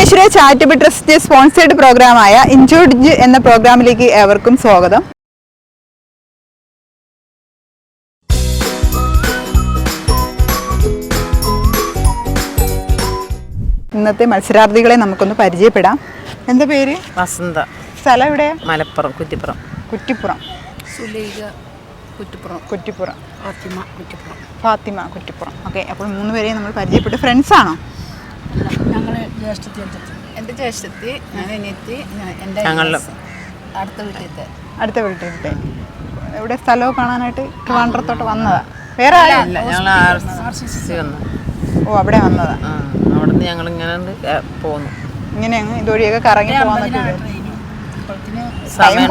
Vighneshwara charitable trust sponsored പ്രോഗ്രാമായ ഇൻജോർജ് എന്ന പ്രോഗ്രാമിലേക്ക് ഏവർക്കും സ്വാഗതം. ഇന്നത്തെ മത്സരാർത്ഥികളെ നമുക്കൊന്ന് പരിചയപ്പെടാം. എന്താ പേര്? വസന്ത. സ്ഥലം എവിടെ? മലപ്പുറം കുറ്റിപ്പുറം. കുറ്റിപ്പുറം. സുലൈഖ കുറ്റിപ്പുറം. കുറ്റിപ്പുറം. ഫാത്തിമ കുറ്റിപ്പുറം. ഫാത്തിമ കുറ്റിപ്പുറം. ഓക്കെ, അപ്പോൾ 3 പേരെയും നമ്മൾ പരിചയപ്പെട്ടു. ഫ്രണ്ട്സ് ആണോ? ഞങ്ങൾ ജ്യേഷ്ഠത്തി. എൻ്റെ ജ്യേഷ്ഠത്തി, ഞാൻ അനിയത്തി, എൻ്റെ അടുത്ത വീട്ടിലത്തെ. ഇവിടെ സ്ഥലവും കാണാനായിട്ട് ട്രിവാൻഡ്രത്തോട്ട് വന്നതാ? വേറെ ആരല്ല, ഞങ്ങൾ അവിടെ വന്നതാ. അവിടുന്ന് ഞങ്ങൾ ഇങ്ങനെ പോന്നു. ഇങ്ങനെ ഇതുവഴിയൊക്കെ കറങ്ങി പോകാൻ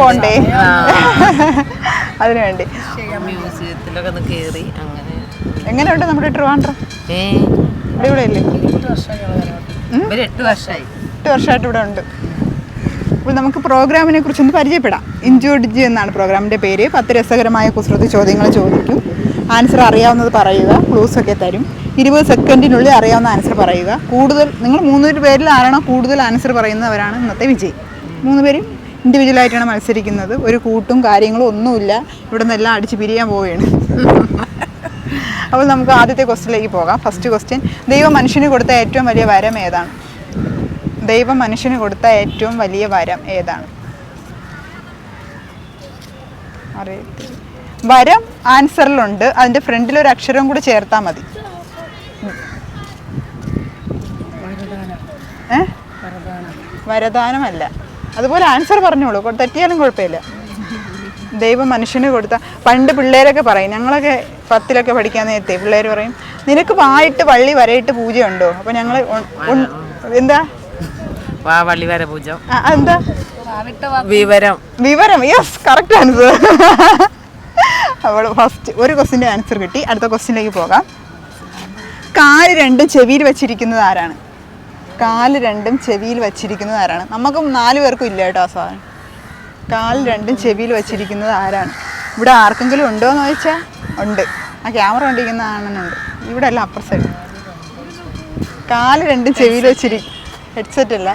പോണ്ടേ, അതിനുവേണ്ടി മ്യൂസിയത്തിലൊക്കെ ഒന്ന് കയറി. അങ്ങനെ എങ്ങനെയുണ്ട് നമ്മുടെ ട്രിവാൻഡ്രം? ഇവിടെ ഇല്ലേ? 8 വർഷമായി. 8 വർഷമായിട്ട് ഇവിടെ ഉണ്ട്. അപ്പോൾ നമുക്ക് പ്രോഗ്രാമിനെ കുറിച്ചൊന്ന് പരിചയപ്പെടാം. ഇൻജോർജ് എന്നാണ് പ്രോഗ്രാമിൻ്റെ പേര്. 10 രസകരമായ കുസൃതി ചോദ്യങ്ങൾ ചോദിക്കും. ആൻസർ അറിയാവുന്നത് പറയുക. ക്ലൂസൊക്കെ തരും. 20 സെക്കൻഡിനുള്ളിൽ അറിയാവുന്ന ആൻസർ പറയുക. കൂടുതൽ നിങ്ങൾ 3 പേരിൽ ആരാണോ കൂടുതൽ ആൻസർ പറയുന്നവരാണ് ഇന്നത്തെ വിജയി. 3 പേരും ഇൻഡിവിജ്വലായിട്ടാണ് മത്സരിക്കുന്നത്. ഒരു കൂട്ടും കാര്യങ്ങളും ഒന്നുമില്ല. ഇവിടെ നിന്നെല്ലാം അടിച്ച് പിരിയാൻ പോവുകയാണ്. അപ്പോൾ നമുക്ക് ആദ്യത്തെ ക്വസ്റ്റ്യനിലേക്ക് പോകാം. ഫസ്റ്റ് ക്വസ്റ്റ്യൻ, ദൈവം മനുഷ്യന് കൊടുത്ത ഏറ്റവും വലിയ വരം ഏതാണ്? ദൈവം മനുഷ്യന് കൊടുത്ത ഏറ്റവും വലിയ വരം ഏതാണ്? അറിയത്തില്ല. വരം ആൻസറിലുണ്ട്, അതിൻ്റെ ഫ്രണ്ടിൽ ഒരു അക്ഷരം കൂടി ചേർത്താൽ മതി. വരദാനമല്ല. അതുപോലെ ആൻസർ പറഞ്ഞോളൂ, തെറ്റിയാലും കുഴപ്പമില്ല. ദൈവം മനുഷ്യന് കൊടുത്ത, പണ്ട് പിള്ളേരൊക്കെ പറയും, ഞങ്ങളൊക്കെ 10ലൊക്കെ പഠിക്കാൻ നേരത്തെ പിള്ളേർ പറയും, നിനക്ക് വായിട്ട് വള്ളി വരയിട്ട് പൂജയുണ്ടോ? അപ്പോൾ ഞങ്ങൾ എന്താ വള്ളി വര പൂജ, എന്താ വിവരം. വിവരം, യെസ്, കറക്റ്റ് ആൻസർ. അവൾ ഫസ്റ്റ് ഒരു ക്വസ്റ്റിൻ്റെ ആൻസർ കിട്ടി. അടുത്ത ക്വസ്റ്റിനിലേക്ക് പോകാം. കാല് 2 ചെവിയിൽ വെച്ചിരിക്കുന്നത് ആരാണ്? കാല് 2 ചെവിയിൽ വച്ചിരിക്കുന്നത് ആരാണ്? നമുക്ക് 4 പേർക്കും ഇല്ല കേട്ടോ ആ സാധനം. കാല് 2 ചെവിയിൽ വച്ചിരിക്കുന്നത് ആരാണ്? ഇവിടെ ആർക്കെങ്കിലും ഉണ്ടോ എന്ന് ചോദിച്ചാൽ ഉണ്ട്. ആ ക്യാമറ കണ്ടിരിക്കുന്ന ആണെന്നുണ്ട്. ഇവിടെ അല്ല, അപ്പുറ സൈഡ്. കാല് 2 ചെവിയിൽ ഹെഡ്സെറ്റ് അല്ല,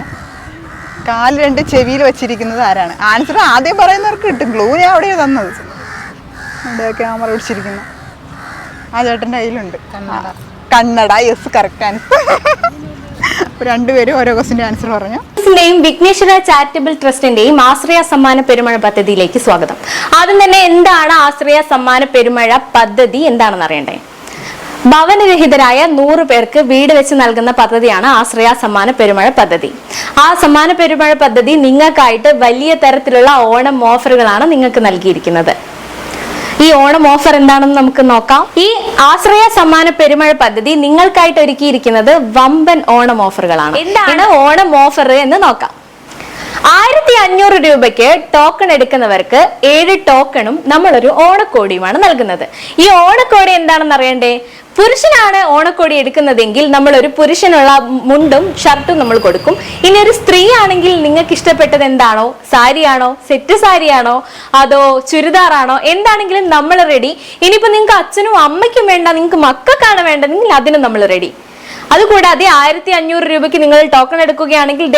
കാല് 2 ചെവിയിൽ വച്ചിരിക്കുന്നത് ആരാണ്? ആൻസർ ആദ്യം പറയുന്നവർക്ക് കിട്ടും. ക്ലൂ ഞാൻ അവിടെയാണ് തന്നത്. അവിടെ ക്യാമറ പിടിച്ചിരിക്കുന്നു ആ ചേട്ടൻ്റെ കയ്യിലുണ്ട്. കണ്ണട, യെസ്, കറക്റ്റ് ആൻസർ. 2 പേരും ഓരോ ക്വസ്റ്റിന്റെ ആൻസർ പറഞ്ഞു. വിഘ്നേശ്വര ചാരിറ്റബിൾ ട്രസ്റ്റിന്റെയും ആശ്രയ സമ്മാന പെരുമഴ പദ്ധതിയിലേക്ക് സ്വാഗതം. ആദ്യം തന്നെ എന്താണ് ആശ്രയ സമ്മാന പെരുമഴ പദ്ധതി എന്താണെന്ന് അറിയണ്ടേ? ഭവനരഹിതരായ 100 പേർക്ക് വീട് വെച്ച് നൽകുന്ന പദ്ധതിയാണ് ആശ്രയ സമ്മാന പെരുമഴ പദ്ധതി. ആ സമ്മാന പെരുമഴ പദ്ധതി നിങ്ങൾക്കായിട്ട് വലിയ തരത്തിലുള്ള ഓണം ഓഫറുകളാണ് നിങ്ങൾക്ക് നൽകിയിരിക്കുന്നത്. ഈ ഓണം ഓഫർ എന്താണെന്ന് നമുക്ക് നോക്കാം. ഈ ആശ്രയ സമ്മാന പെരുമഴ പദ്ധതി നിങ്ങൾക്കായിട്ട് ഒരുക്കിയിരിക്കുന്നത് വമ്പൻ ഓണം ഓഫറുകളാണ്. എന്താണ് ഓണം ഓഫർ എന്ന് നോക്കാം. 1500 രൂപയ്ക്ക് ടോക്കൺ എടുക്കുന്നവർക്ക് 7 ടോക്കണും നമ്മളൊരു ഓണക്കോടിയുമാണ് നൽകുന്നത്. ഈ ഓണക്കോടി എന്താണെന്ന് അറിയണ്ടേ? പുരുഷനാണ് ഓണക്കോടി എടുക്കുന്നതെങ്കിൽ നമ്മൾ ഒരു പുരുഷനുള്ള മുണ്ടും ഷർട്ടും നമ്മൾ കൊടുക്കും. ഇനി ഒരു സ്ത്രീ ആണെങ്കിൽ നിങ്ങൾക്ക് ഇഷ്ടപ്പെട്ടത് എന്താണോ, സാരിയാണോ, സെറ്റ് സാരിയാണോ, അതോ ചുരിദാറാണോ, എന്താണെങ്കിലും നമ്മൾ റെഡി. ഇനിയിപ്പോ നിങ്ങൾക്ക് അച്ഛനും അമ്മയ്ക്കും വേണ്ട, നിങ്ങൾക്ക് മക്കൾക്കാണ് വേണ്ടതെങ്കിൽ അതിനും നമ്മൾ റെഡി. അതുകൂടാതെ 1500 രൂപയ്ക്ക് നിങ്ങൾ ടോക്കൺ എടുക്കുകയാണെങ്കിൽ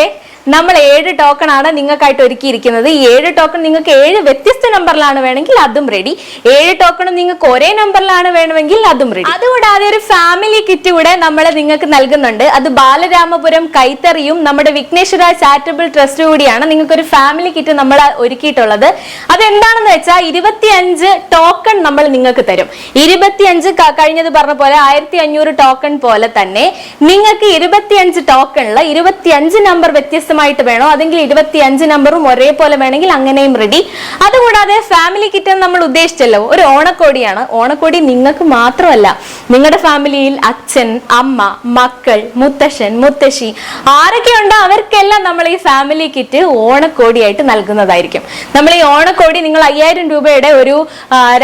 നമ്മൾ 7 ടോക്കൺ ആണ് നിങ്ങൾക്കായിട്ട് ഒരുക്കിയിരിക്കുന്നത്. ഈ 7 ടോക്കൺ നിങ്ങൾക്ക് 7 വ്യത്യസ്ത നമ്പറിലാണ് വേണമെങ്കിൽ അതും റെഡി. 7 ടോക്കണും നിങ്ങൾക്ക് ഒരേ നമ്പറിലാണ് വേണമെങ്കിൽ അതും റെഡി. അതുകൂടാതെ ഒരു ഫാമിലി കിറ്റ് കൂടെ നമ്മൾ നിങ്ങൾക്ക് നൽകുന്നുണ്ട്. അത് ബാലരാമപുരം കൈത്തറിയും നമ്മുടെ വിഘ്നേശ്വര ചാരിറ്റബിൾ ട്രസ്റ്റ് കൂടിയാണ് നിങ്ങൾക്ക് ഒരു ഫാമിലി കിറ്റ് നമ്മൾ ഒരുക്കിയിട്ടുള്ളത്. അതെന്താണെന്ന് വെച്ചാൽ 25 ടോക്കൺ നമ്മൾ നിങ്ങൾക്ക് തരും. 25 കഴിഞ്ഞത് പറഞ്ഞ പോലെ 1500 ടോക്കൺ പോലെ തന്നെ നിങ്ങൾക്ക് 25 ടോക്കണിൽ 25 നമ്പർ വ്യത്യസ്ത വേണോ, അതെങ്കിൽ 25 നമ്പറും ഒരേപോലെ വേണമെങ്കിൽ അങ്ങനെയും റെഡി. അതുകൂടാതെ ഫാമിലി കിറ്റ് നമ്മൾ ഉദ്ദേശിച്ചല്ലോ, ഒരു ഓണക്കോടിയാണ്. ഓണക്കോടി നിങ്ങൾക്ക് മാത്രമല്ല, നിങ്ങളുടെ ഫാമിലിയിൽ അച്ഛൻ, അമ്മ, മക്കൾ, മുത്തശ്ശൻ, മുത്തശ്ശി ആരൊക്കെ ഉണ്ടോ അവർക്കെല്ലാം നമ്മൾ ഈ ഫാമിലി കിറ്റ് ഓണക്കോടിയായിട്ട് നൽകുന്നതായിരിക്കും. നമ്മൾ ഈ ഓണക്കോടി നിങ്ങൾ 5000 രൂപയുടെ ഒരു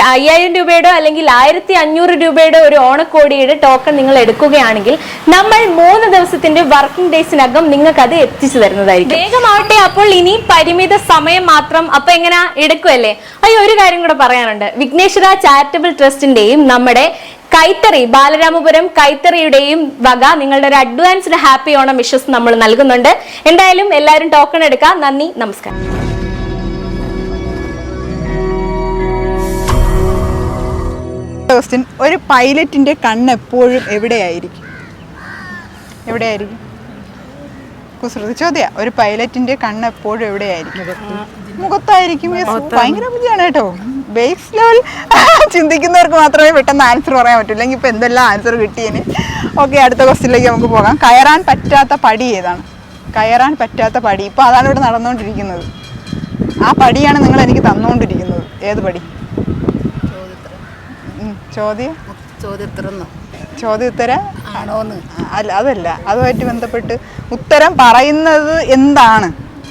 5000 രൂപയുടെ അല്ലെങ്കിൽ 1500 രൂപയുടെ ഒരു ഓണക്കോടിയുടെ ടോക്കൺ നിങ്ങൾ എടുക്കുകയാണെങ്കിൽ നമ്മൾ 3 ദിവസത്തിന്റെ വർക്കിംഗ് ഡേയ്സിനകം നിങ്ങൾക്ക് അത് എത്തിച്ചു തരുന്നതായിരിക്കും. വേഗമാവട്ടെ, അപ്പോൾ ഇനി പരിമിത സമയം മാത്രം. അപ്പൊ എങ്ങനെ എടുക്കുമല്ലേ? ഒരു കാര്യം കൂടെ പറയാനുണ്ട്. വിഘ്നേശ്വര ചാരിറ്റബിൾ ട്രസ്റ്റിന്റെയും നമ്മുടെ കൈത്തറി ബാലരാമപുരം കൈത്തറിയുടെയും വക നിങ്ങളുടെ ഒരു അഡ്വാൻസ്ഡ് ഹാപ്പി ഓണം വിഷസ് നമ്മൾ നൽകുന്നുണ്ട്. എന്തായാലും എല്ലാവരും ടോക്കൺ എടുക്കാം. നന്ദി, നമസ്കാരം. ക്വസ്റ്റ്യൻ, ഒരു പൈലറ്റിന്റെ കണ്ണ് എപ്പോഴും എവിടെയായിരിക്കും? കുസൃതി ചോദ്യ. ഒരു പൈലറ്റിന്റെ കണ്ണ് എപ്പോഴും എവിടെയായിരിക്കും? മുഖത്തായിരിക്കും. ഭയങ്കര ബുദ്ധിയാണ് കേട്ടോ. ബേസ് ലെവൽ ചിന്തിക്കുന്നവർക്ക് മാത്രമേ പെട്ടെന്ന് ആൻസർ പറയാൻ പറ്റൂ, ഇല്ലെങ്കിൽ ഇപ്പൊ എന്തെല്ലാം ആൻസർ കിട്ടിയേനെ. ഓക്കെ, അടുത്ത ക്വസ്റ്റ്യനിലേക്ക് നമുക്ക് പോകാം. കയറാൻ പറ്റാത്ത പടി ഏതാണ്? കയറാൻ പറ്റാത്ത പടി. ഇപ്പൊ അതാണ് ഇവിടെ നടന്നുകൊണ്ടിരിക്കുന്നത്. ആ പടിയാണ് നിങ്ങൾ എനിക്ക് തന്നുകൊണ്ടിരിക്കുന്നത്. ഏത് പടി? ചോദ്യോത്തര അല്ല, അതല്ല. അതുമായിട്ട് ബന്ധപ്പെട്ട് ഉത്തരം പറയുന്നത് എന്താണ്?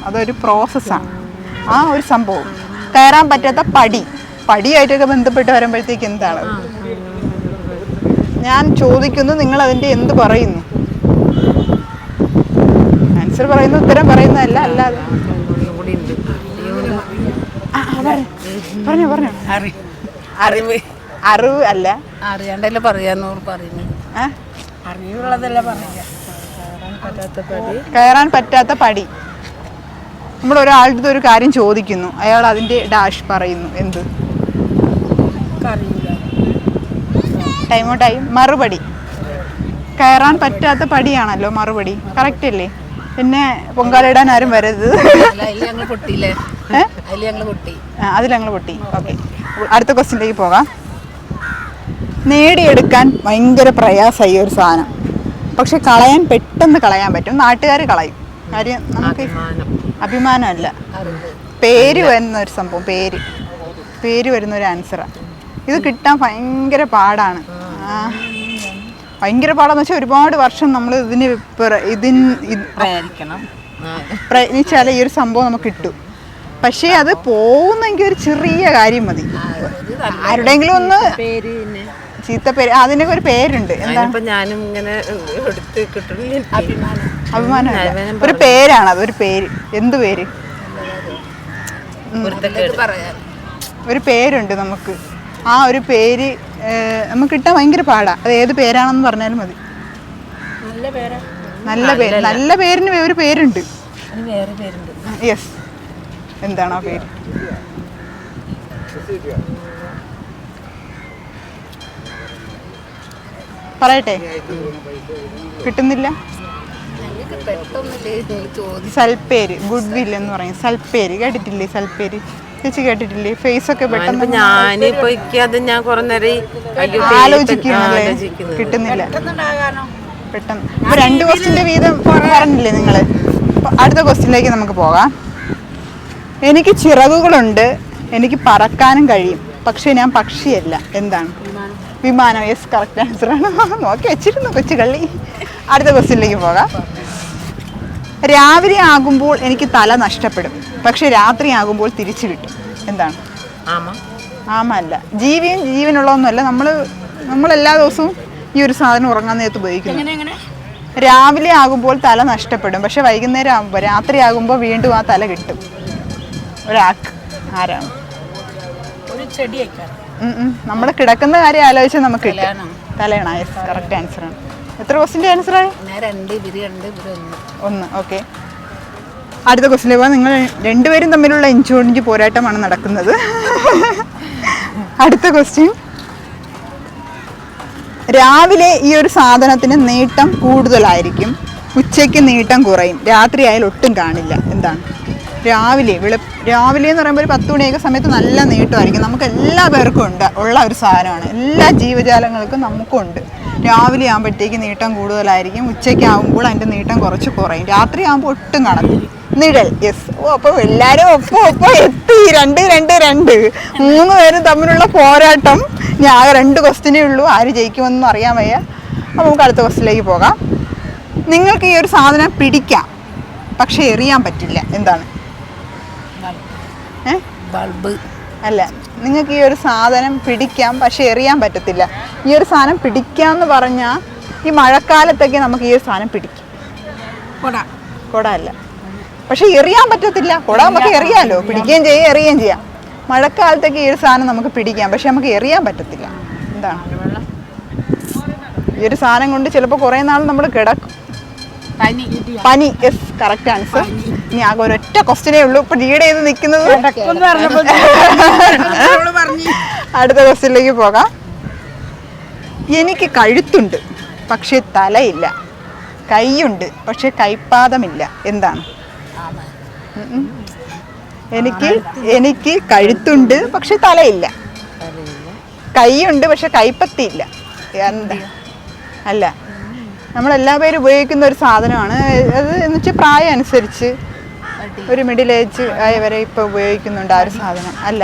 അതൊരു പ്രോസസ്സാണ്. ആ ഒരു സംഭവം കയറാൻ പറ്റാത്ത പടിയായിട്ടൊക്കെ ബന്ധപ്പെട്ട് വരുമ്പോഴത്തേക്ക് എന്താണ്? ഞാൻ ചോദിക്കുന്നു, നിങ്ങൾ അതിന്റെ എന്ത് പറയുന്നു? ആൻസർ പറയുന്നു, ഉത്തരം പറയുന്നതല്ല. അല്ലാതെ പറഞ്ഞോ. അറിവ് അല്ല, അറിയാണ്ടല്ലേ പറയാന്ന് പറയുന്നു. അറിവുള്ളതല്ല പറയാ. കയറാൻ പറ്റാത്ത പടി. നമ്മൾ ഒരാളുടെ ഒരു കാര്യം ചോദിക്കുന്നു, അയാൾ അതിന്റെ ഡാഷ് പറയുന്നു. എന്ത്? ടൈം. മറുപടി. കയറാൻ പറ്റാത്ത പടിയാണല്ലോ മറുപടി. കറക്റ്റ് അല്ലേ? പിന്നെ പൊങ്കാലിടാൻ ആരും വരരുത്. അതിൽ ഞങ്ങൾ പൊട്ടി. ഓക്കെ, അടുത്ത ക്വസ്റ്റ്യനിലേക്ക് പോകാം. നേടിയെടുക്കാൻ ഭയങ്കര പ്രയാസമായി ഒരു സാധനം, പക്ഷെ പെട്ടെന്ന് കളയാൻ പറ്റും. നാട്ടുകാർ കളയും. കാര്യം നമുക്ക് അഭിമാനമല്ല, പേര് വരുന്ന ഒരു സംഭവം. പേര് വരുന്ന ഒരു ആൻസറാണ്. ഇത് കിട്ടാൻ ഭയങ്കര പാടാണ്. ഭയങ്കര പാടാന്ന് വെച്ചാൽ ഒരുപാട് വർഷം നമ്മൾ പ്രയത്നിച്ചാലേ ഈ ഒരു സംഭവം നമുക്ക് കിട്ടും. പക്ഷേ അത് പോകുന്നെങ്കിൽ ഒരു ചെറിയ കാര്യം മതി. ആരുടെങ്കിലും ഒന്ന് ചീത്ത പേര്, അതിനൊക്കെ ഒരു പേരുണ്ട്. എന്താണ്? ഞാനും ഇങ്ങനെ അഭിമാനമല്ല, ഒരു പേരാണ് അത്. ഒരു പേര്. എന്ത് പേര്? ഒരു പേരുണ്ട് നമുക്ക്. ആ ഒരു പേര് നമുക്ക് കിട്ടാൻ ഭയങ്കര പാടാ. അത് ഏത് പേരാണെന്ന് പറഞ്ഞാലും മതി. നല്ല പേരിന് ഒരു പേരുണ്ട്. യെസ്. എന്താണോ പേര്? പറയട്ടെ? കിട്ടുന്നില്ല. സൽപ്പേര്, ഗുഡ് വിൽ എന്ന് പറയും. സൽപ്പേര് കേട്ടിട്ടില്ലേ? സൽപ്പേര് ചേച്ചി കേട്ടിട്ടില്ലേ? ഫേസ് ഒക്കെ പെട്ടെന്ന് ആലോചിക്കുന്നല്ലേ? കിട്ടുന്നില്ല പെട്ടെന്ന്. ഇപ്പൊ 2 ക്വസ്റ്റ്യന്റെ വീതം പറഞ്ഞില്ലേ നിങ്ങള്? അടുത്ത ക്വസ്റ്റ്യനിലേക്ക് നമുക്ക് പോകാം. എനിക്ക് ചിറകുകളുണ്ട്, എനിക്ക് പറക്കാനും കഴിയും, പക്ഷെ ഞാൻ പക്ഷിയല്ല. എന്താണ്? വിമാനം. യെസ്, കറക്റ്റ് ആൻസർ ആണ്. നോക്കി വെച്ചിരുന്നു കൊച്ചു കള്ളി. അടുത്ത ക്വസ്റ്റ്യനിലേക്ക് പോകാം. രാവിലെ ആകുമ്പോൾ എനിക്ക് തല നഷ്ടപ്പെടും, പക്ഷെ രാത്രി ആകുമ്പോൾ തിരിച്ചു കിട്ടും. എന്താണ്? ആമ അല്ല. ജീവനുള്ളതൊന്നുമല്ല. നമ്മൾ എല്ലാ ദിവസവും ഈ ഒരു സാധനം ഉറങ്ങാൻ നേരത്ത് ഉപയോഗിക്കുന്നു. രാവിലെ ആകുമ്പോൾ തല നഷ്ടപ്പെടും, പക്ഷെ വൈകുന്നേരം ആകുമ്പോൾ, രാത്രി ആകുമ്പോൾ വീണ്ടും ആ തല കിട്ടും. ഒരാൾക്ക്. ആരാണ്? നമ്മുടെ കിടക്കുന്ന കാര്യം ആലോചിച്ച് നമുക്ക് കിട്ടും. തലയണ. യെസ്, കറക്റ്റ് ആൻസർ ആണ്. എത്ര ക്വസ്റ്റിന്റെ ആൻസർ ആയി? 1. ഓക്കെ, അടുത്ത ക്വസ്റ്റിലേക്ക് പോകാം. നിങ്ങൾ രണ്ടുപേരും തമ്മിലുള്ള ഇഞ്ചോടിഞ്ച് പോരാട്ടമാണ് നടക്കുന്നത്. അടുത്ത ക്വസ്റ്റ്യൻ. രാവിലെ ഈ ഒരു സാധനത്തിന് നീട്ടം കൂടുതലായിരിക്കും, ഉച്ചയ്ക്ക് നീട്ടം കുറയും, രാത്രി ആയാലും ഒട്ടും കാണില്ല. എന്താണ്? രാവിലെ എന്ന് പറയുമ്പോൾ ഒരു 10 മണിയൊക്കെ സമയത്ത് നല്ല നീട്ടമായിരിക്കും. നമുക്ക് എല്ലാ പേർക്കും ഉള്ള ഒരു സാധനമാണ്. എല്ലാ ജീവജാലങ്ങൾക്കും നമുക്കും ഉണ്ട്. രാവിലെ ആകുമ്പോഴത്തേക്ക് നീട്ടം കൂടുതലായിരിക്കും, ഉച്ചയ്ക്കാകുമ്പോൾ അതിൻ്റെ നീട്ടം കുറച്ച് കുറയും, രാത്രി ആകുമ്പോൾ ഒട്ടും കാണത്തില്ല. നിഴൽ. യെസ്. അപ്പോൾ എല്ലാവരും ഒപ്പം എത്തി. 2 3 പേരും തമ്മിലുള്ള പോരാട്ടം. ഞാൻ ആകെ 2 ക്വസ്റ്റ്യനേ ഉള്ളൂ. ആര് ജയിക്കുമെന്നൊന്നും അറിയാൻ വയ്യ. അപ്പോൾ നമുക്ക് അടുത്ത ക്വസ്റ്റ്യനിലേക്ക് പോകാം. നിങ്ങൾക്ക് ഈ ഒരു സാധനം പിടിക്കാം, പക്ഷെ എറിയാൻ പറ്റില്ല. എന്താണ്? ബൾബ് അല്ല. നിങ്ങൾക്ക് ഈ ഒരു സാധനം പിടിക്കാം, പക്ഷെ എറിയാൻ പറ്റത്തില്ല. ഈ ഒരു സാധനം പിടിക്കാന്ന് പറഞ്ഞാൽ ഈ മഴക്കാലത്തൊക്കെ നമുക്ക് ഈ ഒരു സാധനം പിടിക്കും. കുട അല്ല, പക്ഷെ എറിയാൻ പറ്റത്തില്ല. കുട നമുക്ക് എറിയാമല്ലോ, പിടിക്കുകയും ചെയ്യാം, എറിയുകയും ചെയ്യാം. മഴക്കാലത്തൊക്കെ ഈ ഒരു സാധനം നമുക്ക് പിടിക്കാം, പക്ഷെ നമുക്ക് എറിയാൻ പറ്റത്തില്ല. എന്താണ്? ഈ ഒരു സാധനം കൊണ്ട് ചിലപ്പോൾ കുറേ നാൾ നമ്മൾ കിടക്കും. പനി. Yes, correct answer. ഇനി ആകെ ഒരൊറ്റ ക്വസ്റ്റ്യനേ ഉള്ളൂ ഇപ്പൊ ലീഡ് ചെയ്ത് നിൽക്കുന്നത്. അടുത്ത ക്വസ്റ്റ്യനിലേക്ക് പോകാം. എനിക്ക് കഴുത്തുണ്ട് പക്ഷെ തലയില്ല, കൈയുണ്ട് പക്ഷെ കൈപ്പാദമില്ല, എന്താണ്? എനിക്ക് കഴുത്തുണ്ട് പക്ഷെ തലയില്ല, കൈയുണ്ട് പക്ഷെ കൈപ്പത്തിയില്ല, എന്താ? അല്ല, നമ്മളെല്ലാ പേരും ഉപയോഗിക്കുന്ന ഒരു സാധനമാണ് അത്. എന്ന് വെച്ചാൽ പ്രായം അനുസരിച്ച് ഒരു മിഡിൽ ഏജ് ആയവരെ ഇപ്പൊ ഉപയോഗിക്കുന്നുണ്ട് ആ ഒരു സാധനം. അല്ല,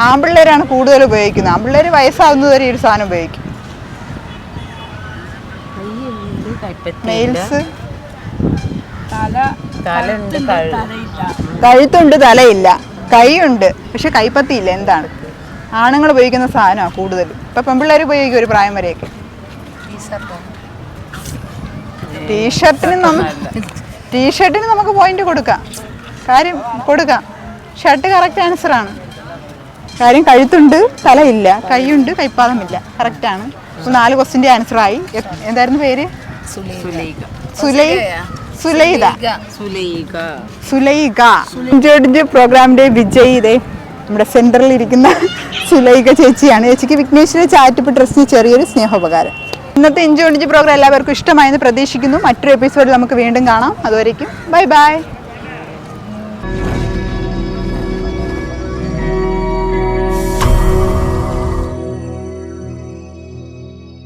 ആൺപിള്ളേരാണ് കൂടുതൽ ഉപയോഗിക്കുന്നത്. ആൺപിള്ളേർ വയസ്സാകുന്നത് വരെ ഈ ഒരു സാധനം ഉപയോഗിക്കും. മെയിൽസ് കഴുത്തുണ്ട് തലയില്ല, കൈയുണ്ട് പക്ഷെ കൈപ്പത്തിയില്ല, എന്താണ്? ആണുങ്ങൾ ഉപയോഗിക്കുന്ന സാധനമാണ് കൂടുതൽ. ഇപ്പൊ പെൺപിള്ളേർ ഉപയോഗിക്കും ഒരു പ്രായം വരെയൊക്കെ. ടീഷർട്ടിന് നമുക്ക് പോയിന്റ് കൊടുക്കാം, കാര്യം കൊടുക്കാം. ഷർട്ട് കറക്റ്റ് ആൻസർ ആണ്. കാര്യം കഴുത്തുണ്ട് തലയില്ല, കൈയുണ്ട് കൈപ്പാദമില്ല, കറക്റ്റ് ആണ്. 4 ക്വസ്റ്റിന്റെ ആൻസർ ആയി. എന്തായിരുന്നു പേര്? സുലൈഖ. പ്രോഗ്രാമിന്റെ വിജയി ഇതേ നമ്മുടെ സെന്ററിൽ ഇരിക്കുന്ന സുലൈഖ ചേച്ചിയാണ്. ചേച്ചിക്ക് വിഘ്നേശ്വര ചാരിറ്റബിൾ ട്രസ്റ്റിന് ചെറിയൊരു സ്നേഹോപകാരം. ഇന്നത്തെ ഇഞ്ചോടിഞ്ച് പ്രോഗ്രാം എല്ലാവർക്കും ഇഷ്ടമായെന്ന് പ്രതീക്ഷിക്കുന്നു. മറ്റൊരു എപ്പിസോഡിൽ നമുക്ക് വീണ്ടും കാണാം. അതുവരേക്കും ബൈ ബൈ.